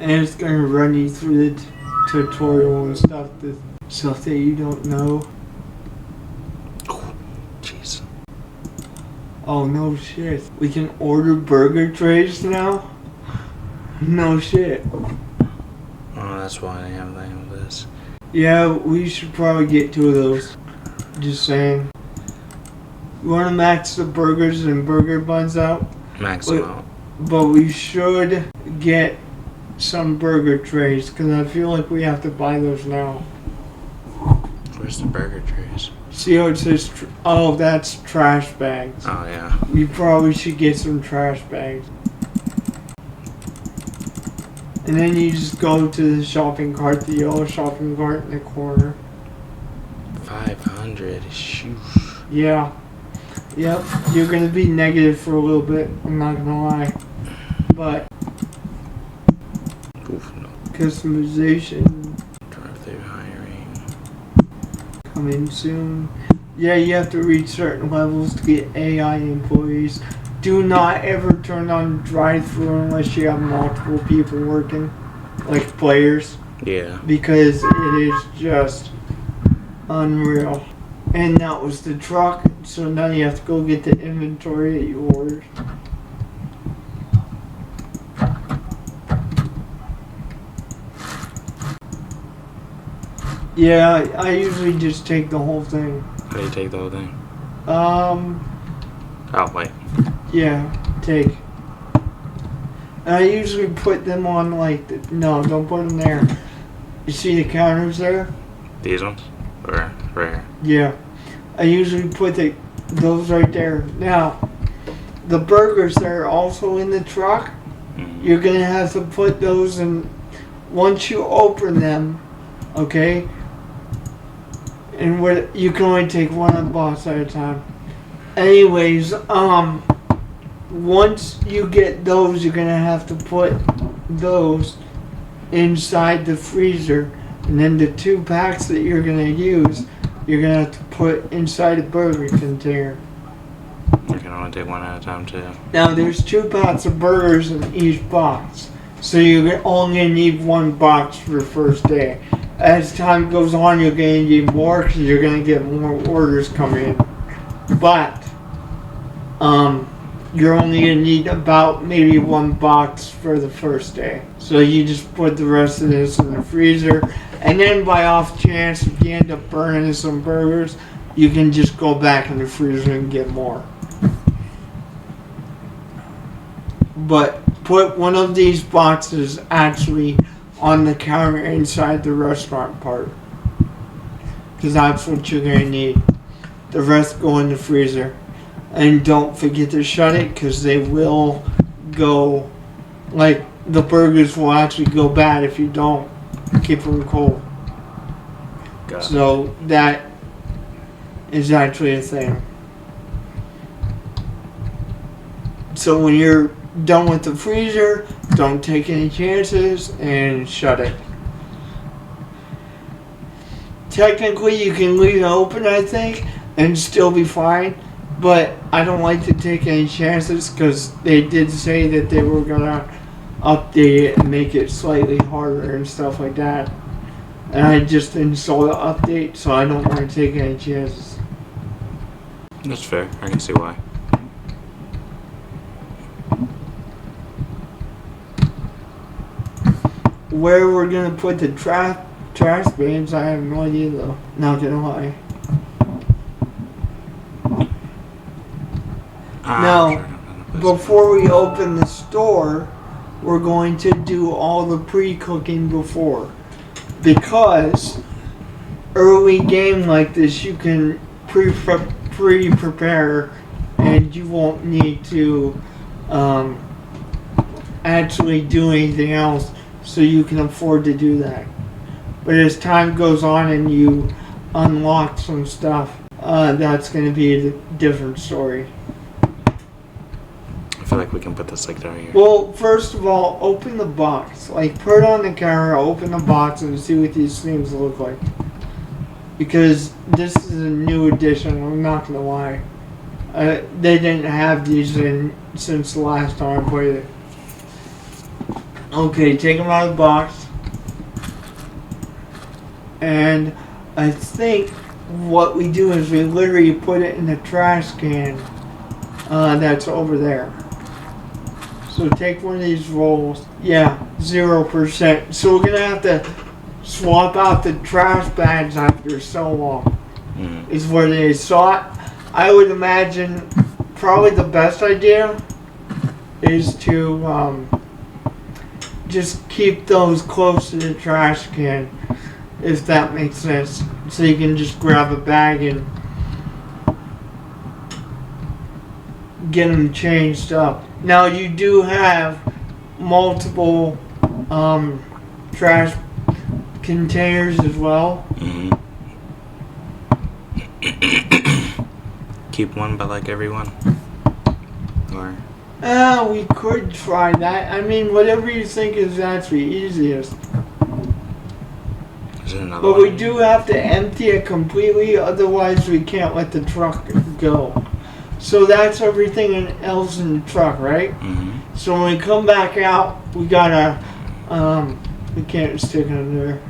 And it's going to run you through the tutorial and stuff, the stuff that you don't know. Oh, jeez. Oh, no shit. We can order burger trays now? No shit. Oh, that's why I have that with this. Yeah, we should probably get 2 of those. Just saying. You want to max the burgers and burger buns out? Max them out. But we should get some burger trays, because I feel like we have to buy those now. Where's the burger trays? See how it says, oh, that's trash bags. Oh, yeah. We probably should get some trash bags. And then you just go to the shopping cart, the yellow shopping cart in the corner. 500. Shoo. Yeah. Yep. You're going to be negative for a little bit, I'm not going to lie. But Oof, no. customization Drive-through hiring. coming soon. Yeah, you have to reach certain levels to get AI employees. Do not ever turn on drive-thru unless you have multiple people working, like players, Yeah. because it is just unreal. And that was the truck, so now you have to go get the inventory that you ordered. Yeah, I usually just take the whole thing. How do you take the whole thing? Oh, wait. Yeah, take. And I usually put them on no, don't put them there. You see the counters there? These ones? Or right here? Yeah. I usually put those right there. Now, the burgers that are also in the truck, you're going to have to put those in, once you open them, okay? And you can only take one on the box at a time. Anyways, once you get those, you're gonna have to put those inside the freezer, and then the 2 packs that you're gonna use, you're gonna have to put inside a burger container. You can only take one at a time, too. Now, there's 2 packs of burgers in each box, so you're only gonna need 1 box for the first day. As time goes on, you're gonna need more because you're gonna get more orders coming in. But you're only gonna need about maybe 1 box for the first day. So you just put the rest of this in the freezer, and then by off chance, if you end up burning some burgers, you can just go back in the freezer and get more. But put one of these boxes actually on the counter inside the restaurant part, because that's what you're gonna need. The rest go in the freezer. And don't forget to shut it, because they will go, the burgers will actually go bad if you don't keep them cold. Got it. So that is actually a thing. So when you're done with the freezer, don't take any chances and shut it. Technically, you can leave it open, I think, and still be fine. But I don't like to take any chances, because they did say that they were going to update it and make it slightly harder and stuff like that. And I just installed the update, so I don't want to take any chances. That's fair. I can see why. Where we're going to put the trash bins, I have no idea though. Not going to lie. Now, before we open the store, we're going to do all the pre-cooking before. Because early game like this, you can pre-prepare, and you won't need to actually do anything else, so you can afford to do that. But as time goes on and you unlock some stuff, that's going to be a different story. I feel like we can put this down here. Well, first of all, open the box. Put it on the counter, open the box, and see what these things look like. Because this is a new edition, I'm not going to lie. They didn't have these in since the last time I played it. Okay, take them out of the box. And I think what we do is we literally put it in the trash can that's over there. So take one of these rolls. Yeah, 0%. So we're gonna have to swap out the trash bags after so long. Is where they saw it. I would imagine probably the best idea is to just keep those close to the trash can, if that makes sense. So you can just grab a bag and get them changed up. Now you do have multiple trash containers as well. Keep one, but like everyone. Or We could try that. I mean, whatever you think is actually easiest. is it another But one? we do have to empty it completely, otherwise we can't let the truck go. So that's everything else in the truck, right? So when we come back out, we gotta, we can't stick it under there.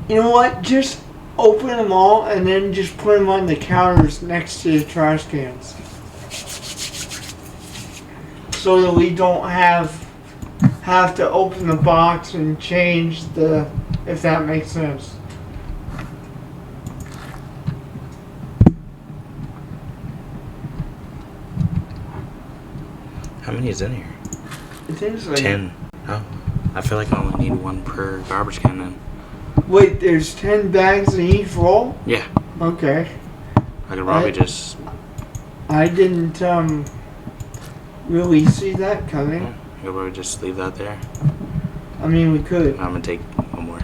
You know what? Just open them all and then just put them on the counters next to the trash cans. So that we don't have to open the box and change the, if that makes sense. How many is in here? It seems like 10. Oh, I feel like I only need one per garbage can then. Wait, there's 10 bags in each roll? Yeah, Okay. I could probably just. I didn't really see that coming. I could probably just leave that there. I mean, we could. I'm gonna take one more.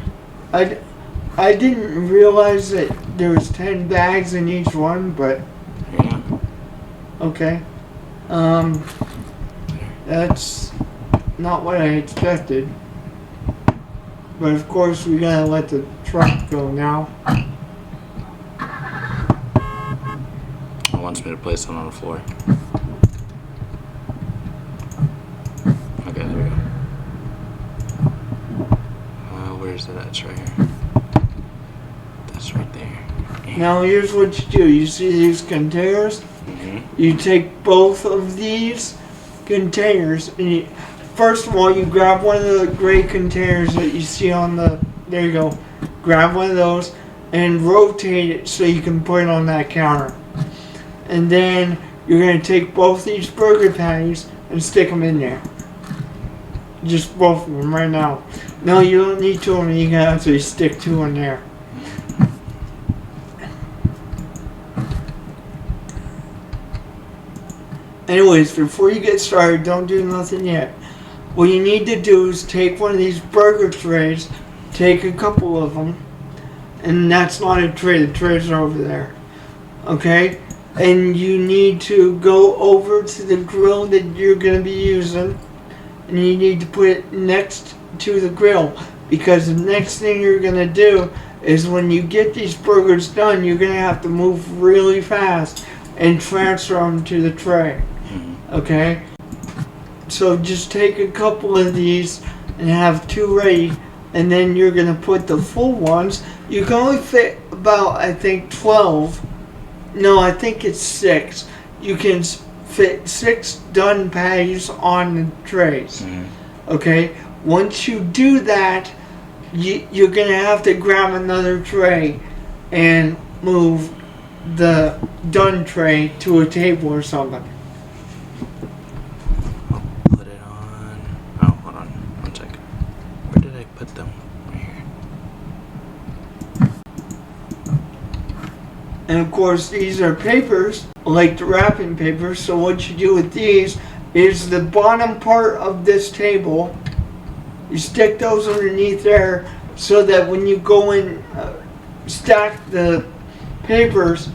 I didn't realize that there was 10 bags in each one, but Yeah. okay. That's not what I expected. But of course, we gotta let the truck go now. It wants me to place it on the floor. Okay, there we go. Where's it at? It's right here. That's right there. Now here's what you do. You see these containers? You take both of these containers and first of all, you grab one of the gray containers that you see on the, there you go. Grab one of those and rotate it so you can put it on that counter. And then you're going to take both these burger patties and stick them in there. Just both of them right now. No, you don't need two of them. You can actually stick two in there. Anyways, before you get started, don't do nothing yet. What you need to do is take one of these burger trays, take a couple of them, and that's not a tray, the trays are over there. Okay? And you need to go over to the grill that you're going to be using, and you need to put it next to the grill, because the next thing you're going to do is when you get these burgers done, you're going to have to move really fast and transfer them to the tray. Okay? So just take a couple of these and have two ready, and then you're going to put the full ones. You can only fit about, I think, 12. No, I think it's 6. You can fit 6 done patties on the trays. Okay? Once you do that, you're going to have to grab another tray and move the done tray to a table or something. Put it on. Oh, hold on. One second. Where did I put them? Right here. And of course, these are papers, like the wrapping paper. So what you do with these is the bottom part of this table, you stick those underneath there so that when you go and stack the papers,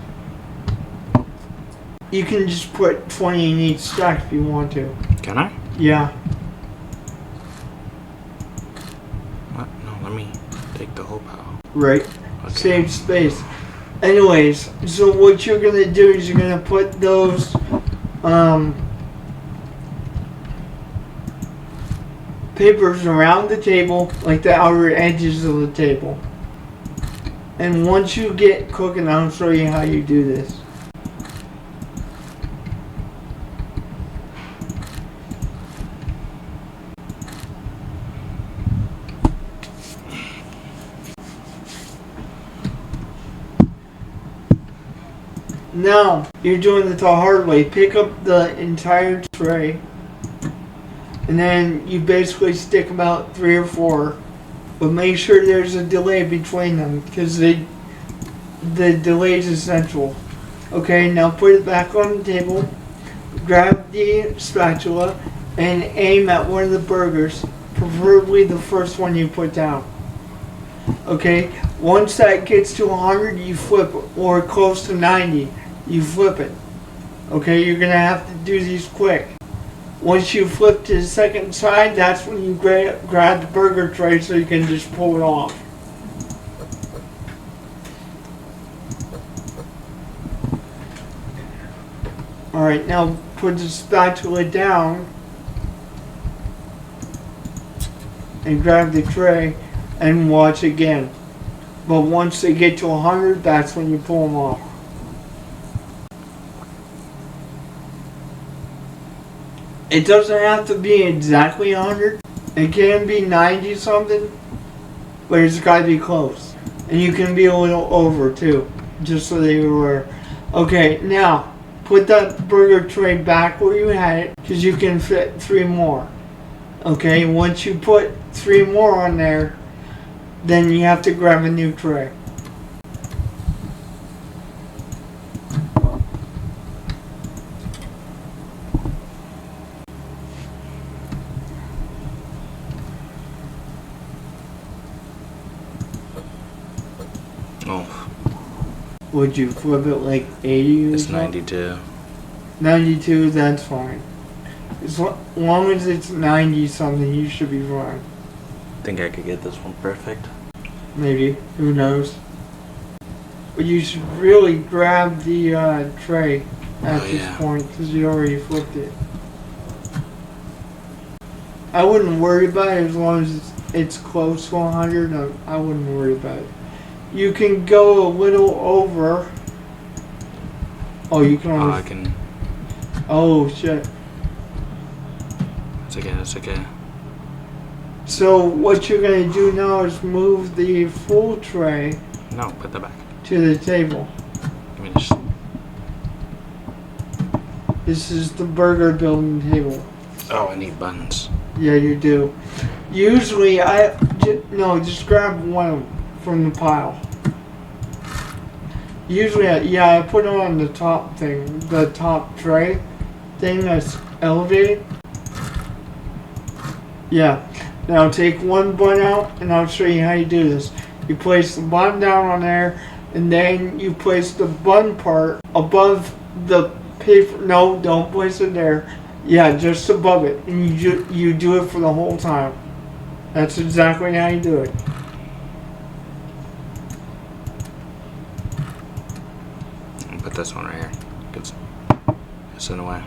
you can just put 20 in each stack if you want to. Can I? Yeah. What? No, let me take the whole pile. Right. Okay. Save space. Anyways, so what you're gonna do is you're gonna put those papers around the table, like the outer edges of the table. And once you get cooking, I'll show you how you do this. Now, you're doing it the hard way. Pick up the entire tray, and then you basically stick about 3 or 4, but make sure there's a delay between them, because the delay is essential. Okay, now put it back on the table, grab the spatula, and aim at one of the burgers, preferably the first one you put down. Okay, once that gets to 100, you flip it, or close to 90. You flip it. Okay, you're gonna have to do these quick. Once you flip to the second side, that's when you grab the burger tray so you can just pull it off. Alright, now put the spatula down and grab the tray and watch again. But once they get to 100, that's when you pull them off. It doesn't have to be exactly 100. It can be 90 something, but it's got to be close. And you can be a little over too, just so that you're aware. Okay, now put that burger tray back where you had it, because you can fit 3 more. Okay, once you put 3 more on there, then you have to grab a new tray. Oh, Would you flip it like 80 or it's something? 92. 92, that's fine. As long as it's 90 something, you should be fine. Think I could get this one perfect. Maybe. Who knows? But you should really grab the tray at this point, because you already flipped it. I wouldn't worry about it as long as it's close to 100. No, I wouldn't worry about it. You can go a little over. Oh, you can Oh, only... I can. Oh, shit. It's okay, it's okay. So what you're going to do now is move the full tray No, put that back. to the table. Give me this. This is the burger building table. Oh, I need buttons. Yeah, you do. Usually, just grab one from the pile. Usually, I put it on the top thing, the top tray thing that's elevated. Yeah. Now take one bun out, and I'll show you how you do this. You place the bun down on there, and then you place the bun part above the paper. No, don't place it there. Yeah, just above it, and you do it for the whole time. That's exactly how you do it. I'll put this one right here. It's in the way.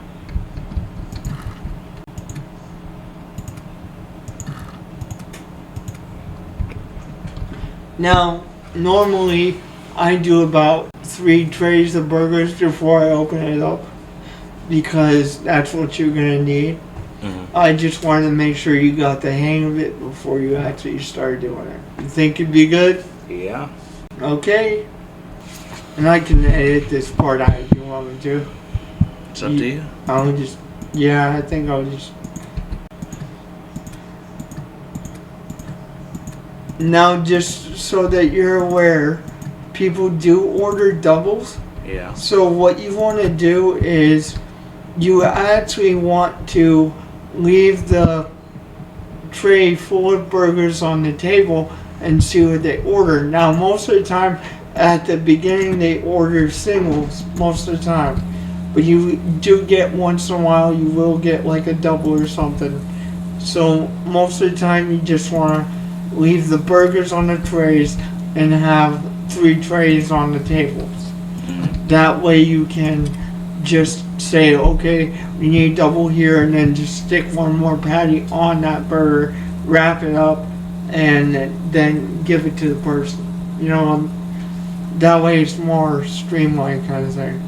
Now, normally I do about 3 trays of burgers before I open it up, because that's what you're gonna need. Mm-hmm. I just wanted to make sure you got the hang of it before you actually start doing it. You think it'd be good? Yeah. Okay. And I can edit this part out if you want me to. It's up to you. I think I'll just... Now, just so that you're aware, people do order doubles. Yeah. So what you want to do is you actually want to leave the tray full of burgers on the table and see what they order. Now, most of the time, at the beginning, they order singles most of the time. But you do get once in a while, you will get like a double or something. So most of the time, you just want to leave the burgers on the trays and have 3 trays on the tables. That way you can just say, okay, we need double here, and then just stick one more patty on that burger, wrap it up, and then give it to the person. You know, that way it's more streamlined kind of thing.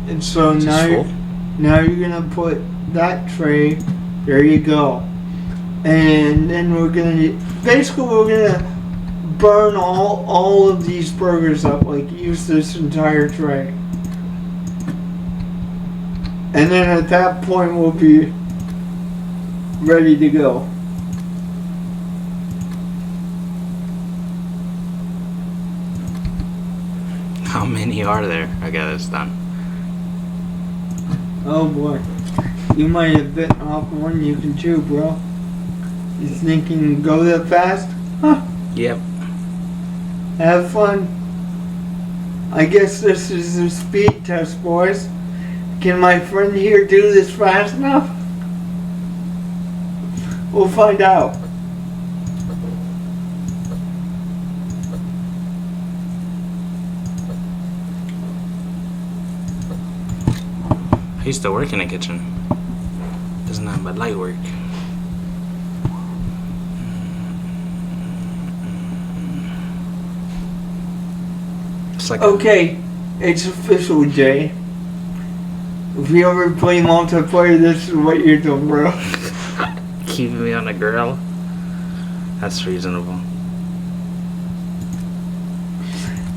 And so Is this now full? now you're gonna put that tray. There you go. And then we're gonna burn all of these burgers up. Like use this entire tray. And then at that point we'll be ready to go. How many are there? I got this done. Oh boy. You might have bitten off one you can chew, bro. You think you can go that fast? Huh. Yep. Have fun. I guess this is a speed test, boys. Can my friend here do this fast enough? We'll find out. I used to work in a kitchen. Doesn't that but light work? It's like Okay, it's official, Jay. If you ever play multiplayer, this is what you're doing, bro. keeping me on the grill. That's reasonable.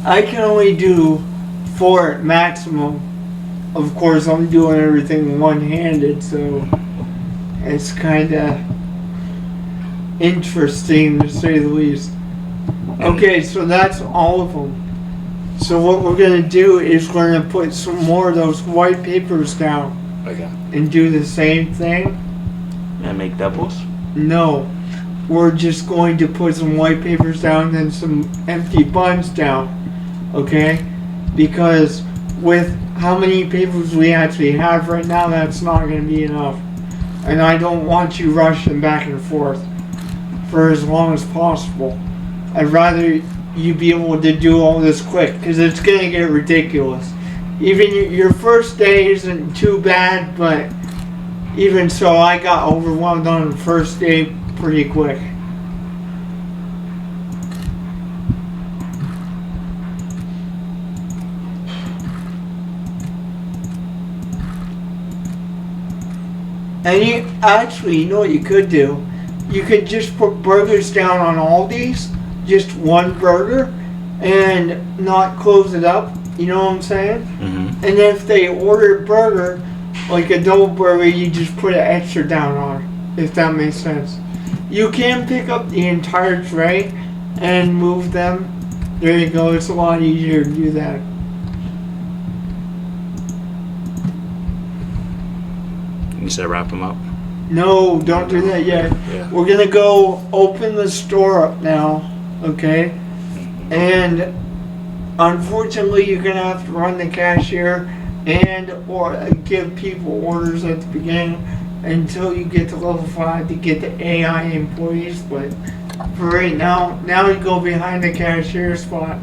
I can only do 4 at maximum. Of course, I'm doing everything one-handed, so it's kind of interesting to say the least. Okay, so that's all of them. So what we're going to do is we're going to put some more of those white papers down Okay. and do the same thing. And make doubles? No, we're just going to put some white papers down and some empty buns down, okay? Because with how many papers we actually have right now, that's not going to be enough. And I don't want you rushing back and forth for as long as possible. I'd rather you be able to do all this quick, because it's going to get ridiculous. Even your first day isn't too bad, but even so, I got overwhelmed on the first day pretty quick. And you know what you could do? You could just put burgers down on all these, just one burger, and not close it up. You know what I'm saying? Mm-hmm. And if they order a burger, like a double burger, you just put an extra down on it, if that makes sense. You can pick up the entire tray and move them. There you go. It's a lot easier to do that. You said wrap them up? No, don't do that yet. Yeah. We're gonna go open the store up now, okay? And unfortunately, you're gonna have to run the cashier and or give people orders at the beginning until you get to level 5 to get the AI employees. But for right now you go behind the cashier spot.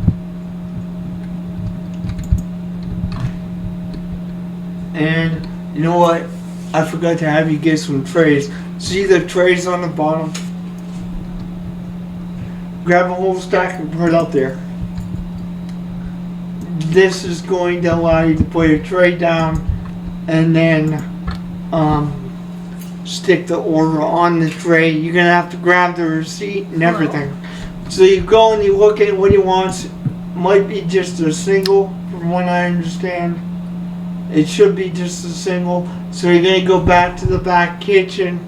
And you know what? I forgot to have you get some trays. See the trays on the bottom? Grab a whole stack and put it up there. This is going to allow you to put a tray down and then stick the order on the tray. You're going to have to grab the receipt and everything. So you go and you look at what he wants. Might be just a single, from what I understand. It should be just a single. So you're gonna go back to the back kitchen,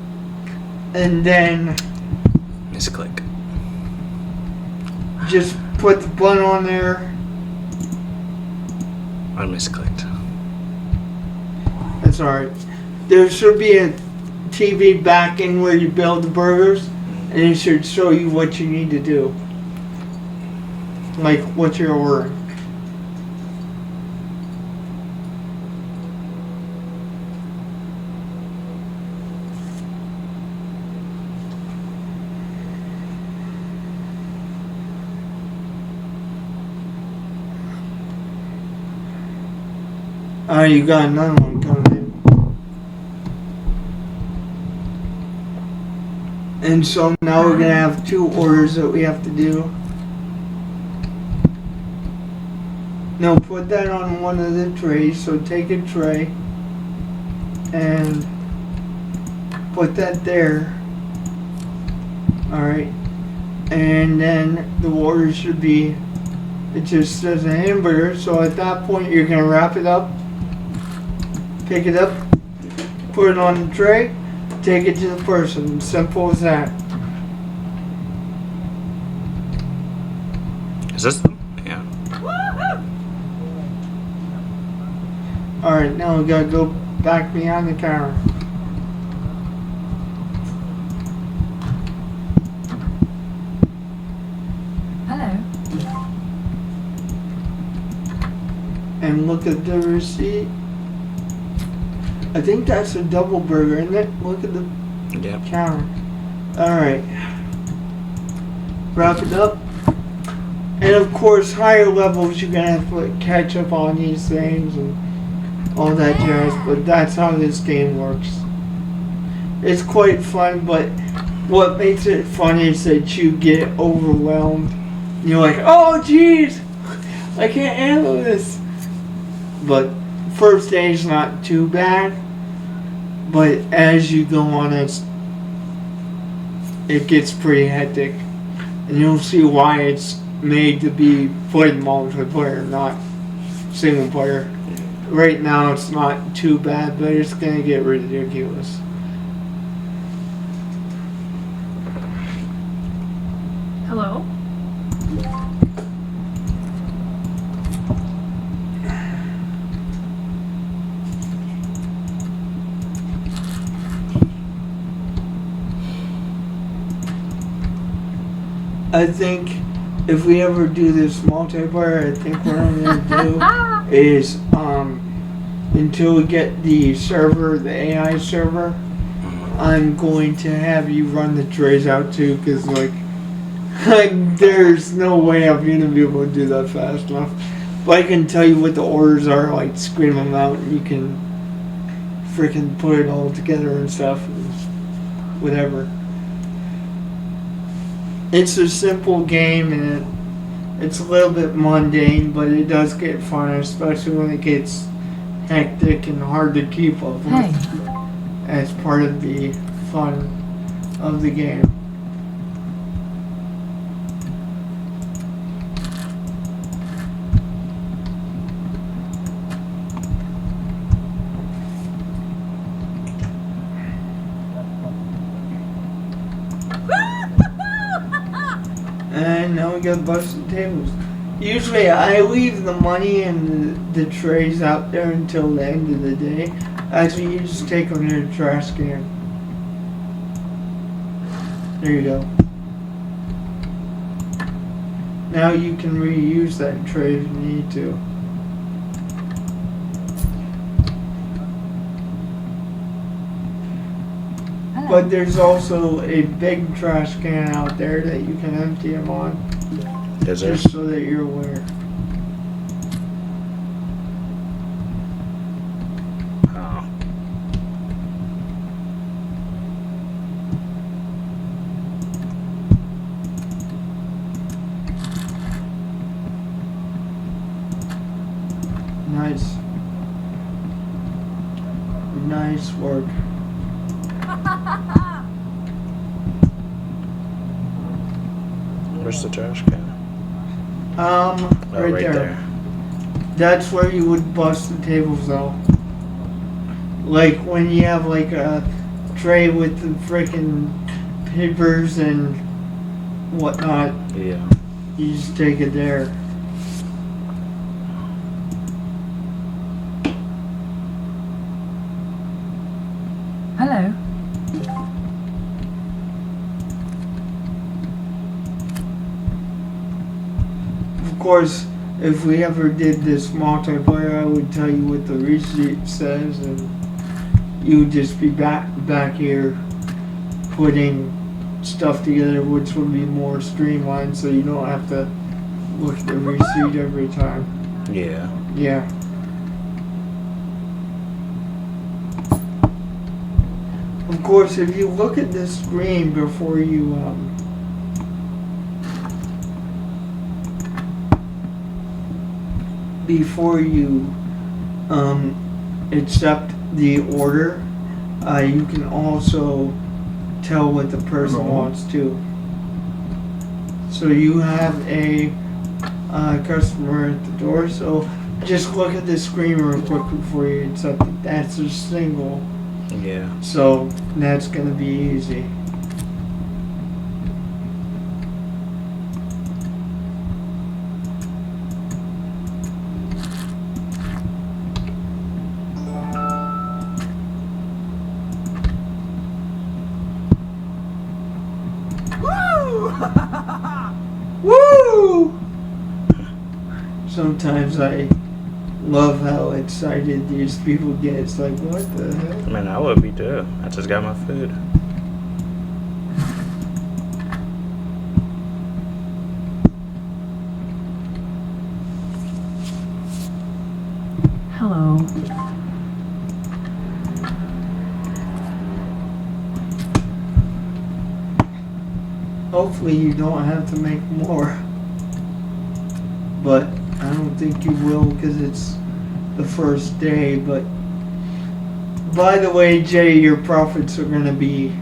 and then Misclick. just put the bun on there. I misclicked. That's alright. There should be a TV back in where you build the burgers, and it should show you what you need to do. Like what you're ordering. Alright, you got another one coming in. And so now we're gonna have 2 orders that we have to do. Now put that on one of the trays, so take a tray and put that there. Alright. And then the order should be, it just says a hamburger, so at that point you're gonna wrap it up, pick it up, put it on the tray, take it to the person. Simple as that. Is this them? Yeah. Alright, now we gotta go back behind the counter. Hello. And look at the receipt. I think that's a double burger, isn't it? Look at the Yep. counter. Alright. Wrap it up. And of course, higher levels, you're gonna have to put ketchup on these things and all that jazz, but that's how this game works. It's quite fun, but what makes it fun is that you get overwhelmed. You're like, oh jeez, I can't handle this. But first day is not too bad, but as you go on, it gets pretty hectic, and you'll see why it's made to be played multiplayer, not single player. Right now it's not too bad, but it's gonna get ridiculous. Hello. I think if we ever do this multiplayer, I think what I'm gonna do is until we get the server, the AI server, I'm going to have you run the trays out too, because like there's no way I'm gonna be able to do that fast enough. But I can tell you what the orders are, like scream them out, and you can freaking put it all together and stuff, and whatever. It's a simple game, and it's a little bit mundane, but it does get fun, especially when it gets hectic and hard to keep up with. Hey. As part of the fun of the game. And now we got busted tables. Usually I leave the money and the trays out there until the end of the day. Actually, you just take them to the trash can. There you go. Now you can reuse that tray if you need to. Hello. But there's also a big trash can out there that you can empty them on. Is there? Just so that you're aware. Oh. Nice. Nice work. Where's the trash can? Oh, right there. there. That's where you would bust the tables though. Like when you have like a tray with the frickin' papers and whatnot, Yeah. you just take it there. Hello. Of course, if we ever did this multiplayer, I would tell you what the receipt says, and you would just be back here putting stuff together, which would be more streamlined, so you don't have to look at the receipt every time. Yeah. Yeah. Of course, if you look at this screen before you accept the order, you can also tell what the person wants to. So you have a customer at the door, so just look at the screen real quick before you accept it. That's a single, Yeah. so that's gonna be easy. Woo! Sometimes I love how excited these people get. It's like, what the heck? I mean, I would be too. I just got my food. Hello. Hopefully you don't have to make more. But I don't think you will because it's the first day. But by the way, Jay, your profits are going to be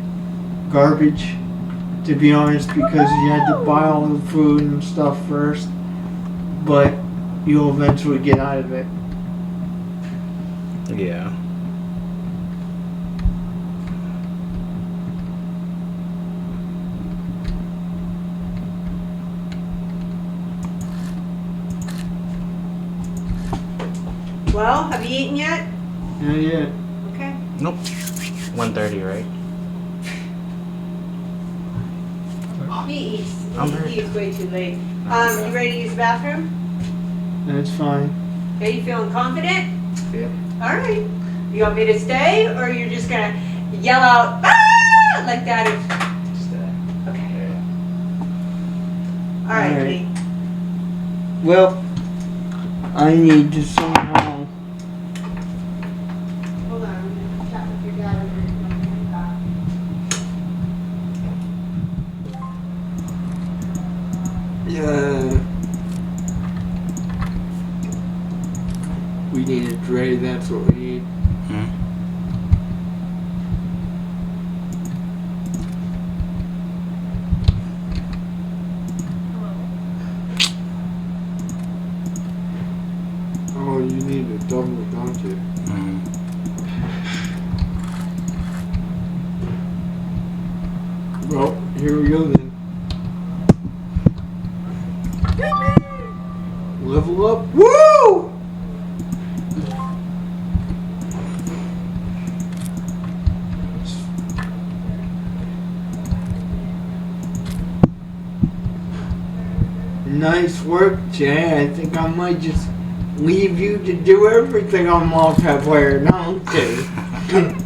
garbage, to be honest, because you had to buy all the food and stuff first. But you'll eventually get out of it. Yeah. Well, have you eaten yet? Not yet. Okay. Nope. 1:30, right? He eats. I'm He ready. eats way too late. You ready to use the bathroom? That's fine. Are you feeling confident? Yep. All right. You want me to stay, or you're just gonna yell out "Ah!" like that? Okay. All right, All right. Pete. Well, I need to somehow. Hold on. I'm gonna chat with your dad over here. Yeah. We need a tray, that's what we need. Hmm? Oh, you need a double, don't you? Mm. Well, here we go then. Level up. Woo! Nice work, Jay. I think I might just leave you to do everything on multiplayer. No, I'm kidding.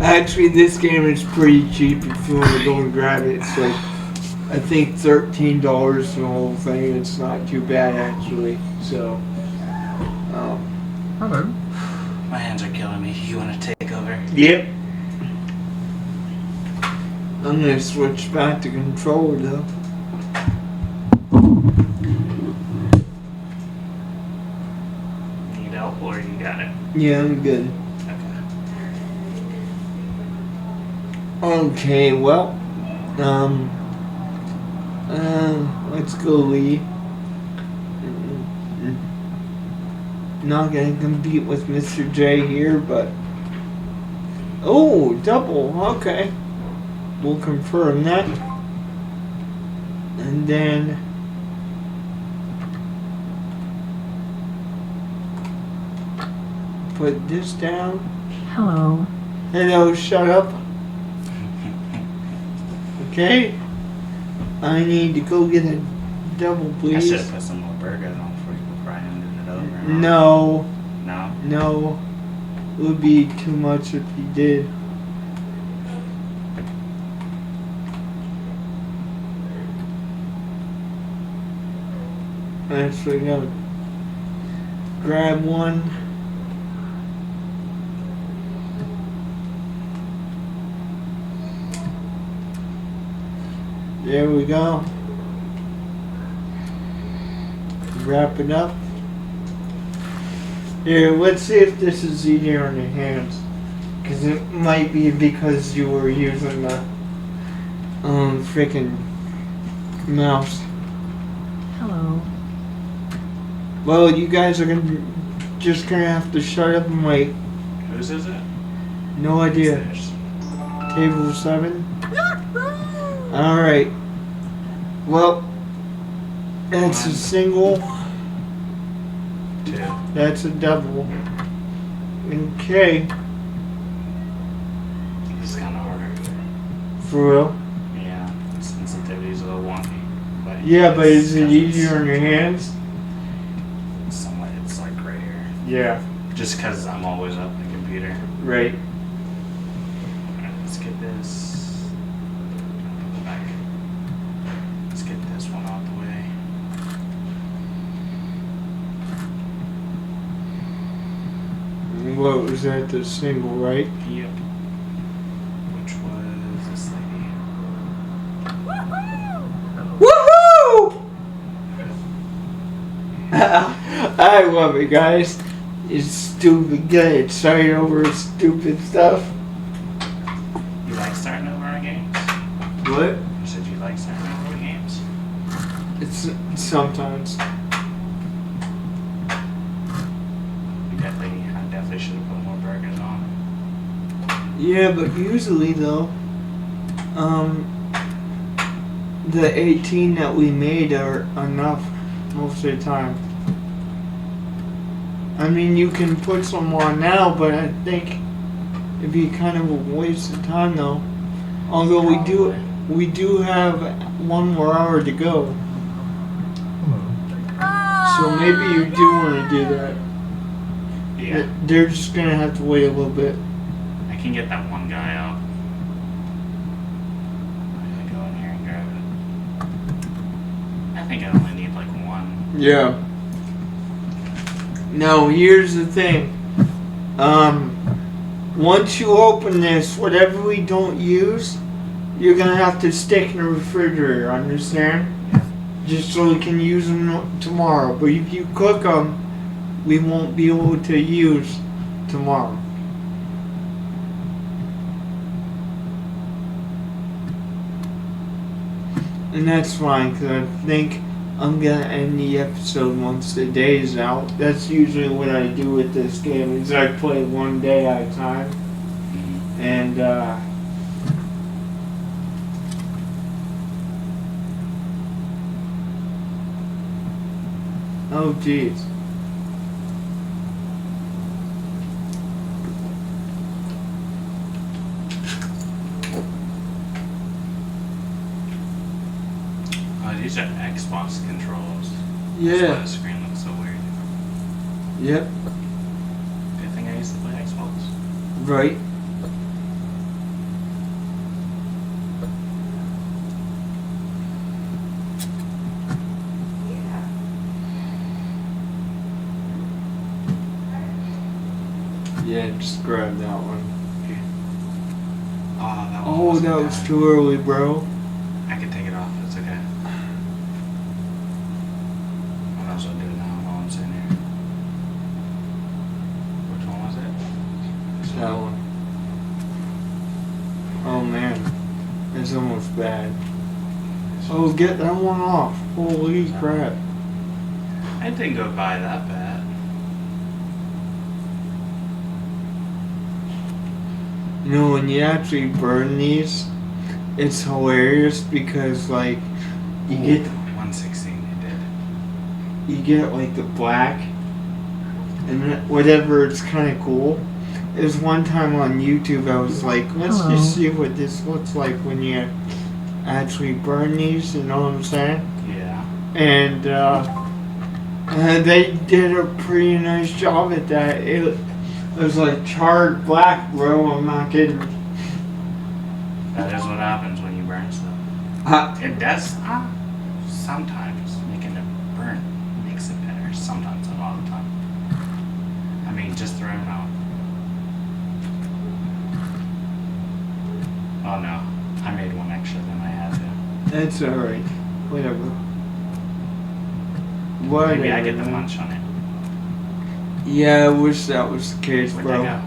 Actually, this game is pretty cheap if you want to go and grab it. It's like, I think $13 for the whole thing. It's not too bad, actually. So, Hello. My hands are killing me. You want to take over? yep. I'm going to switch back to controller, though. Need help or you got it? Yeah, I'm good. Okay. Okay, well, let's go, Lee. Not gonna compete with Mr. J here, but oh, double. Okay, we'll confirm that, and then put this down. Hello. Hello, shut up. Okay, I need to go get a double, I please. should have put some more burgers on for you before I ended it over. No, No? no, it would be too much if you did. Actually, no. Grab one. There we go. Wrap it up. Here, let's see if this is easier on your hands. Because it might be because you were using the freaking mouse. Hello. Well, you guys are just gonna have to shut up and wait. Whose is it? No idea. Theirs. Table 7. Alright. Well, that's a single. 2. That's a double. Okay. This is kind of harder. For real? Yeah, sensitivity's a little wonky. But Yeah, but is it because easier on your hands? It's somewhat, it's like right here. Yeah. Just because I'm always up the computer. Right. Alright, let's get this. Put it back. Let's get this one out the way. What was that? The single, right? Yep. Which was this lady. Woohoo! I love it, guys. It's stupid. Get excited over stupid stuff. You like starting over on games? What? You said you like starting over on games. It's sometimes. I definitely should have put more burgers on. Yeah, but usually though, the 18 that we made are enough most of the time. I mean, you can put some on now, but I think it'd be kind of a waste of time though. Although we do have 1 more hour to go. So maybe you do want to do that. Yeah. They're just gonna have to wait a little bit. I can get that one guy out. I'm gonna go in here and grab it. I think I only need like 1. Yeah. No, here's the thing. Once you open this, whatever we don't use, you're gonna have to stick in the refrigerator, understand? Just so we can use them tomorrow. But if you cook them, we won't be able to use tomorrow. And that's fine, because I think I'm gonna end the episode once the day is out. That's usually what I do with this game, is I play 1 day at a time. And oh jeez. Oh, these are Xbox controls. That's why Yeah. the screen looks so weird. Yep. Good thing I used to play Xbox. Right. Yeah, just grab that one. Oh, that one. Oh, wasn't that was bad. too early, bro. I can take it off. It's okay. I might as well do it now while I'm sitting here. Which one was is almost bad. Oh, get that one off. Holy crap. It didn't go by that bad. You know, when you actually burn these, it's hilarious because, like, you Ooh, get 116 they did. you get like the black and then whatever. It's kind of cool. There's one time on YouTube I was like, let's Hello. just see what this looks like when you actually burn these. You know what I'm saying? Yeah. And they did a pretty nice job at that. It was like charred black, bro. I'm not kidding. That is what happens when you burn stuff. It does sometimes making it burn makes it better. Sometimes, not all the time. I mean, just throw them out. Oh no, I made one extra than I had to. That's alright. Whatever. Maybe I get the munch on it. Yeah, I wish that was the case, Where'd bro. that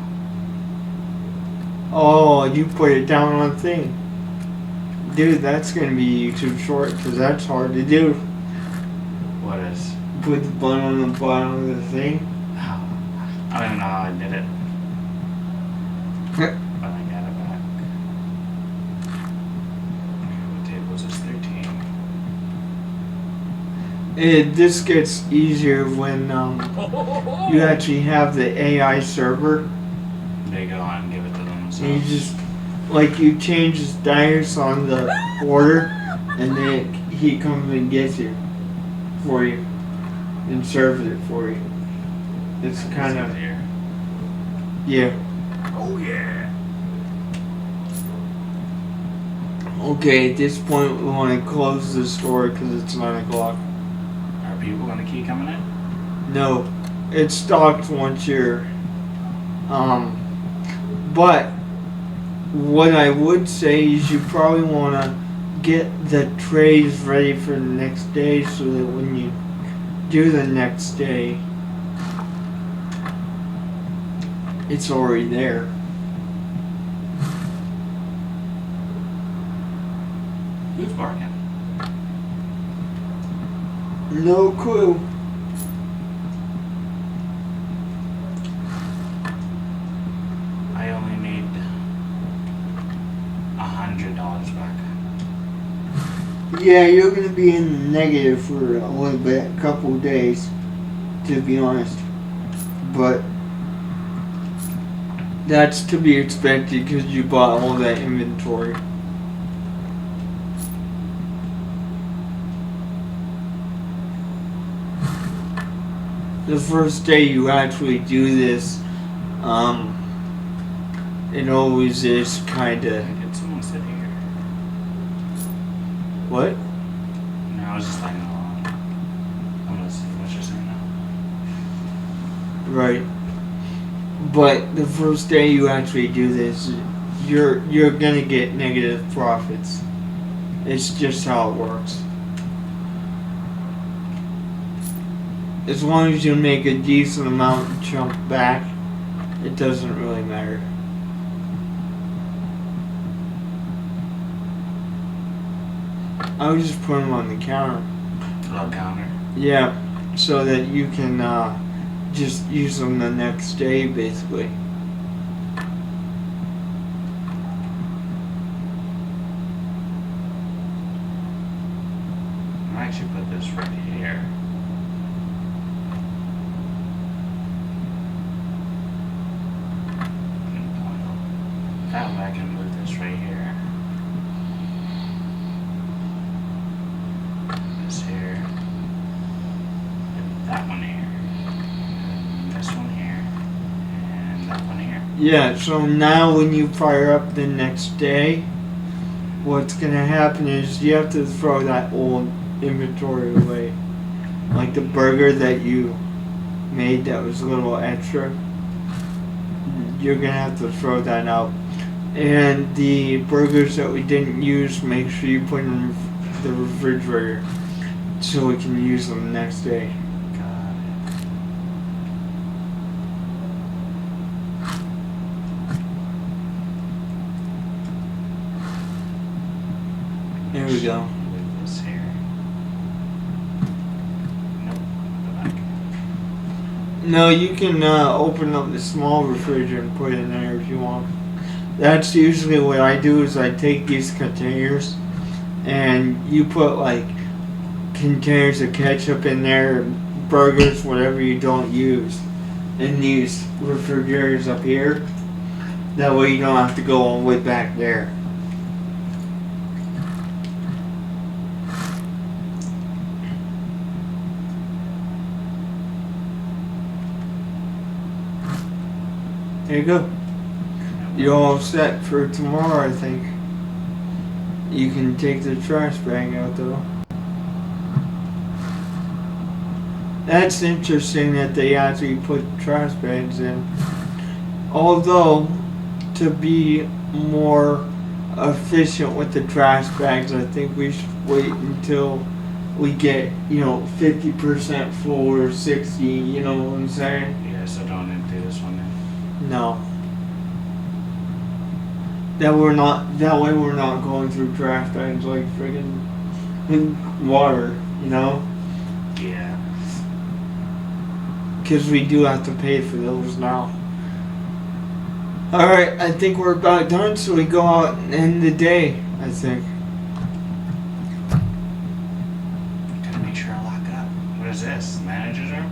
Oh, you put it down on thing. Dude, that's gonna be YouTube short because that's hard to do. go? What is? Put the button on the bottom of the thing. Oh, I don't even know how I did it, but I got it back. Okay, what table is this? 13. This gets easier when you actually have the AI server. They go on and give it to them. And you just, like, you change the status on the order, and then he comes and gets it for you and serves it for you. It's kind of, here. yeah. Oh yeah. Okay, at this point, we want to close the store because it's 9 o'clock. Are people gonna keep coming in? No, it stops once you're, but what I would say is you probably want to get the trays ready for the next day so that when you do the next day, it's already there. Who's barking? No clue. I only made $100 back. Yeah, you're gonna be in the negative for a little bit, a couple of days, to be honest. But that's to be expected because you bought all that inventory. The first day you actually do this, it always is kinda, Did someone sit here? what? No, I was just like, no. I'm gonna see what you're saying now. Right. But the first day you actually do this, you're gonna get negative profits. It's just how it works. As long as you make a decent amount and jump back, it doesn't really matter. I would just put them on the counter. Low counter. Yeah, so that you can just use them the next day, basically. I actually put this right here. That way I can move this right here. This here. And that one here. And this one here. And that one here. Yeah, so now when you fire up the next day, what's gonna happen is you have to throw that old inventory away. Like the burger that you made that was a little extra, you're gonna have to throw that out. And the burgers that we didn't use, make sure you put them in the refrigerator so we can use them next day. Got it. we go. Leave this here. Nope. Go back. No, you can open up the small refrigerator and put it in there if you want. That's usually what I do is I take these containers and you put like containers of ketchup in there, burgers, whatever you don't use, in these refrigerators up here. That way you don't have to go all the way back there. There you go. You're all set for tomorrow, I think. You can take the trash bag out though. That's interesting that they actually put trash bags in. Although, to be more efficient with the trash bags, I think we should wait until we get, 50% full or 60, you know what I'm saying? Yeah, so don't empty this one in. No. That way we're not going through trash bags like friggin' water, you know? Yeah. Because we do have to pay for those now. Alright, I think we're about done, so we go out and end the day, I think. Gotta make sure I lock it up. What is this? Manager's room?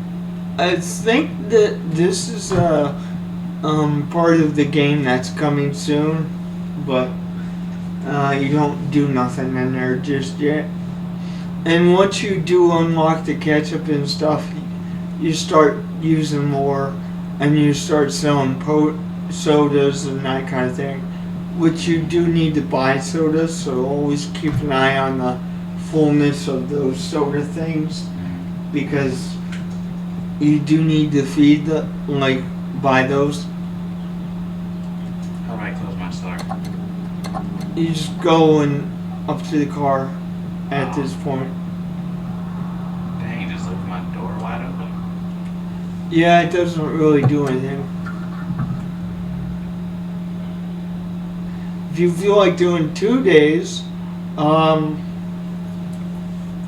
I think that this is part of the game that's coming soon, but you don't do nothing in there just yet. And once you do unlock the ketchup and stuff, you start using more, and you start selling sodas and that kind of thing. Which you do need to buy sodas, so always keep an eye on the fullness of those soda things, because you do need to feed buy those. How do I close my store? You just go and up to the car at this point. Dang, just leave my door wide open. Yeah, it doesn't really do anything. If you feel like doing 2 days,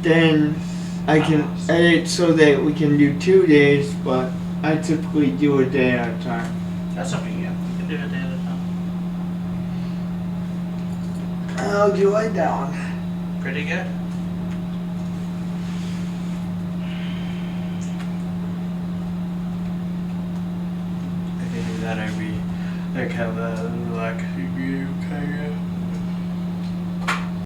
then I can edit so that we can do 2 days, but I typically do a day at a time. That's up to you. You can do it a day at a time. How'd you lay down? Pretty good. If you do that every, like